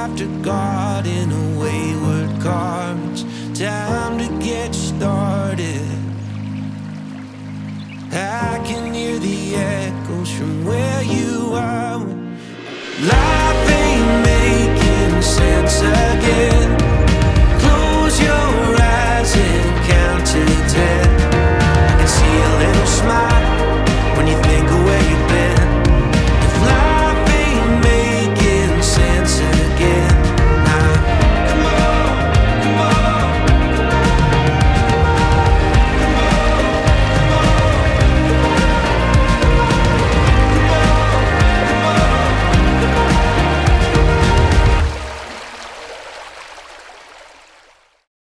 after God in a wayward car. It's time to get started. I can hear the echoes from where you are. Life ain't making sense again.